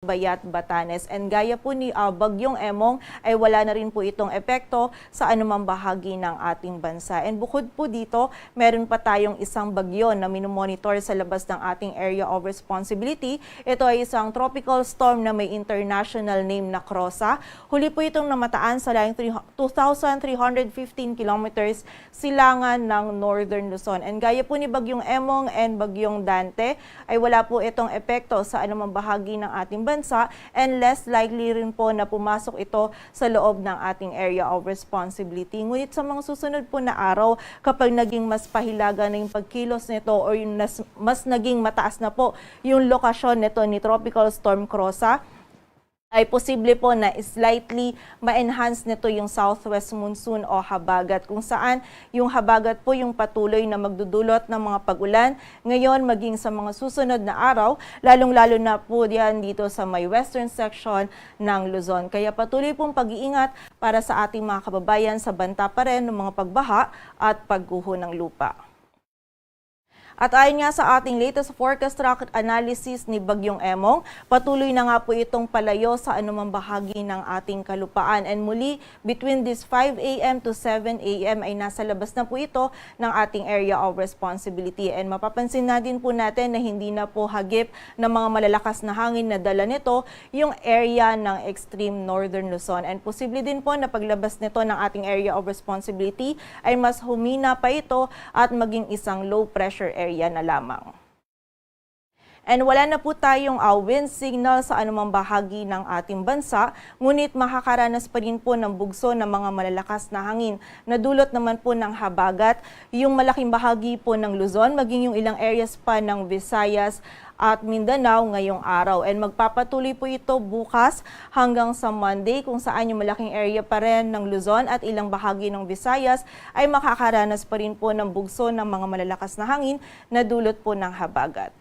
Bayat, Batanes. And gaya po ni Bagyong Emong ay wala na rin po itong epekto sa anumang bahagi ng ating bansa. And bukod po dito, meron pa tayong isang bagyo na minomonitor sa labas ng ating area of responsibility. Ito ay isang tropical storm na may international name na Krosa. Huli po itong namataan sa layong 2,315 kilometers silangan ng Northern Luzon. And gaya po ni Bagyong Emong and Bagyong Dante ay wala po itong epekto sa anumang bahagi ng ating bansa and less likely rin po na pumasok ito sa loob ng ating area of responsibility. Ngunit sa mga susunod po na araw, kapag naging mas pahilaga na yung pagkilos nito o yung mas naging mataas na po yung lokasyon nito ni Tropical Storm Krosa, ay posible po na slightly ma-enhance nito yung southwest monsoon o habagat, kung saan yung habagat po yung patuloy na magdudulot ng mga pag-ulan ngayon maging sa mga susunod na araw, lalong-lalo na po diyan dito sa may western section ng Luzon. Kaya patuloy pong pag-iingat para sa ating mga kababayan sa banta pa rin ng mga pagbaha at pagguho ng lupa. At ayon nga sa ating latest forecast track analysis ni Bagyong Emong, patuloy na nga po itong palayo sa anumang bahagi ng ating kalupaan. And muli, between this 5 a.m. to 7 a.m. ay nasa labas na po ito ng ating area of responsibility. And mapapansin na din po natin na hindi na po hagip ng mga malalakas na hangin na dala nito yung area ng extreme northern Luzon. And posible din po na paglabas nito ng ating area of responsibility ay mas humina pa ito at maging isang low pressure area na lamang. And wala na po tayong wind signal sa anumang bahagi ng ating bansa, ngunit makakaranas pa rin po ng bugso ng mga malalakas na hangin. Nadulot naman po ng habagat yung malaking bahagi po ng Luzon, maging yung ilang areas pa ng Visayas at Mindanao ngayong araw. And magpapatuloy po ito bukas hanggang sa Monday, kung saan yung malaking area pa rin ng Luzon at ilang bahagi ng Visayas ay makakaranas pa rin po ng bugso ng mga malalakas na hangin na dulot po ng habagat.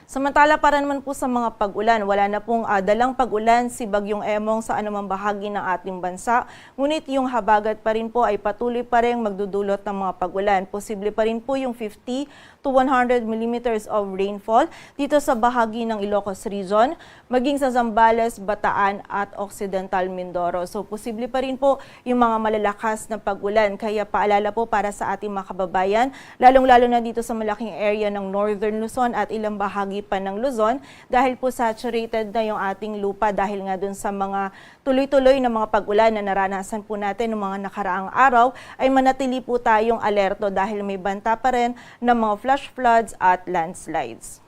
Samantala para naman po sa mga pag-ulan, wala na pong dalang pag-ulan si Bagyong Emong sa anumang bahagi ng ating bansa. Ngunit yung habagat pa rin po ay patuloy pa rin magdudulot ng mga pag-ulan. Posible pa rin po yung 50 to 100 millimeters of rainfall dito sa bahagi ng Ilocos Region, maging sa Zambales, Bataan at Occidental Mindoro. So posible pa rin po yung mga malalakas na pag-ulan. Kaya paalala po para sa ating mga kababayan, lalong-lalo na dito sa malaking area ng Northern Luzon at ilang bahagi pa ng Luzon, dahil po saturated na yung ating lupa dahil nga dun sa mga tuloy-tuloy na mga pag-ulan na naranasan po natin ng mga nakaraang araw, ay manatili po tayong alerto dahil may banta pa rin ng mga flash floods at landslides.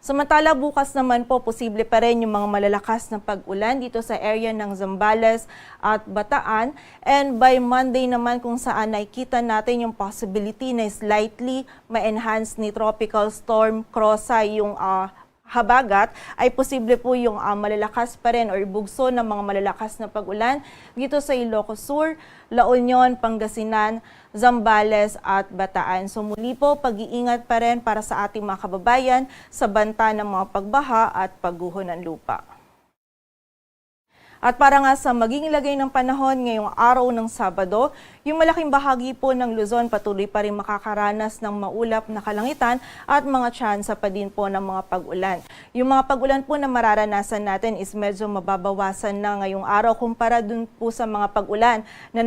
Samantala bukas naman po, posible pa rin yung mga malalakas na pag-ulan dito sa area ng Zambales at Bataan. And by Monday naman, kung saan nakikita natin yung possibility na slightly ma-enhance ni Tropical Storm Krosa yung habagat, ay posible po yung malalakas pa rin or bugso ng mga malalakas na pag-ulan dito sa Ilocos Sur, La Union, Pangasinan, Zambales at Bataan. So muli po, pag-iingat pa rin para sa ating mga kababayan sa banta ng mga pagbaha at pagguho ng lupa. At para nga sa maging lagay ng panahon ngayong araw ng Sabado, yung malaking bahagi po ng Luzon patuloy pa rin makakaranas ng maulap na kalangitan at mga tsansa pa din po ng mga pag-ulan. Yung mga pag-ulan po na mararanasan natin is medyo mababawasan na ngayong araw kumpara dun po sa mga pag-ulan na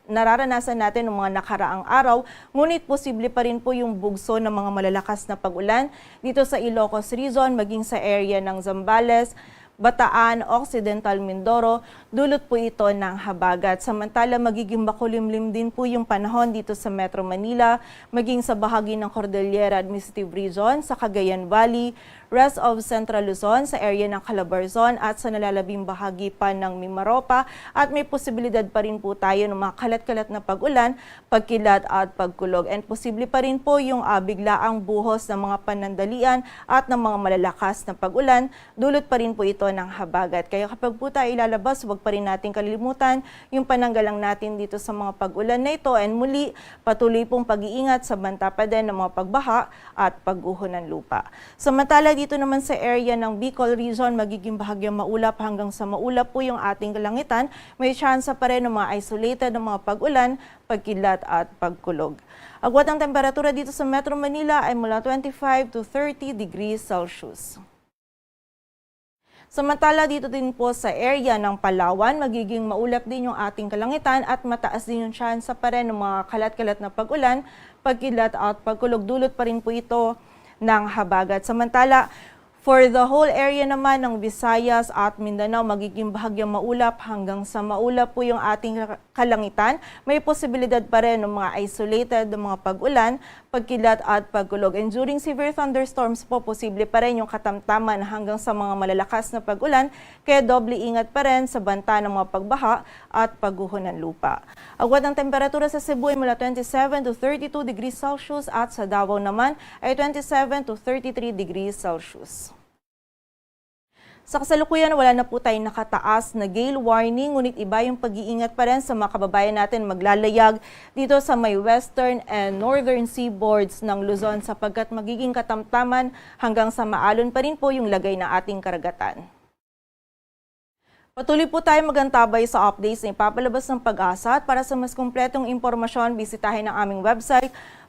nararanasan natin ng mga nakaraang araw. Ngunit posible pa rin po yung bugso ng mga malalakas na pag-ulan dito sa Ilocos Region, maging sa area ng Zambales, Bataan, Occidental Mindoro, dulot po ito ng habagat. Samantala magiging makulimlim din po yung panahon dito sa Metro Manila, maging sa bahagi ng Cordillera Administrative Region, sa Cagayan Valley, rest of Central Luzon, sa area ng Calabarzon at sa nalalabing bahagi pa ng Mimaropa, at may posibilidad pa rin po tayo ng mga kalat-kalat na pag-ulan, pagkilat at pagkulog. And posible pa rin po yung biglaang buhos ng mga panandalian at ng mga malalakas na pag-ulan, dulot pa rin po ito ng habagat. Kaya kapag po tayo ilalabas, huwag pa rin natin kalilimutan yung pananggalang natin dito sa mga pag-ulan na ito. And muli, patuloy pong pag-iingat sa banta pa din ng mga pagbaha at pagguho ng lupa. Samantala dito naman sa area ng Bicol Region, magiging bahagyang maulap hanggang sa maulap po yung ating kalangitan. May tsansa pa rin ng mga isolated ng mga pag-ulan, pagkilat at pagkulog. Agwat ang temperatura dito sa Metro Manila ay mula 25 to 30 degrees Celsius. Samantala dito din po sa area ng Palawan, magiging maulap din yung ating kalangitan at mataas din yung tsansa pa rin ng mga kalat-kalat na pag-ulan, pagkilat at pagkulog. Dulot pa rin po ito ng habagat. Samantala, for the whole area naman ng Visayas at Mindanao, magiging bahagyang maulap hanggang sa maulap po yung ating kalangitan. May posibilidad pa rin ng mga isolated ng mga pag-ulan, pagkilat at pagkulog. And during severe thunderstorms po, posible pa rin yung katamtaman hanggang sa mga malalakas na pag-ulan, kaya doble ingat pa rin sa banta ng mga pagbaha at pagguho ng lupa. Agwat ng temperatura sa Cebu ay mula 27 to 32 degrees Celsius at sa Davao naman ay 27 to 33 degrees Celsius. Sa kasalukuyan, wala na po tayong nakataas na gale warning, ngunit iba yung pag-iingat pa rin sa mga kababayan natin maglalayag dito sa may western and northern seaboards ng Luzon sapagkat magiging katamtaman hanggang sa maalon pa rin po yung lagay ng ating karagatan. Patuloy po tayo magantabay sa updates na ipapalabas ng Pag-asa at para sa mas kumpletong impormasyon, bisitahin ang aming website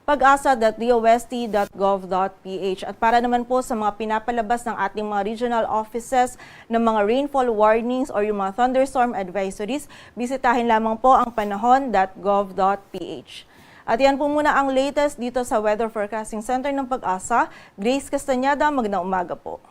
pag-asa.dost.gov.ph. At para naman po sa mga pinapalabas ng ating mga regional offices ng mga rainfall warnings or yung mga thunderstorm advisories, bisitahin lamang po ang panahon.gov.ph. At yan po muna ang latest dito sa Weather Forecasting Center ng Pag-asa. Grace Castañeda, magandang umaga po.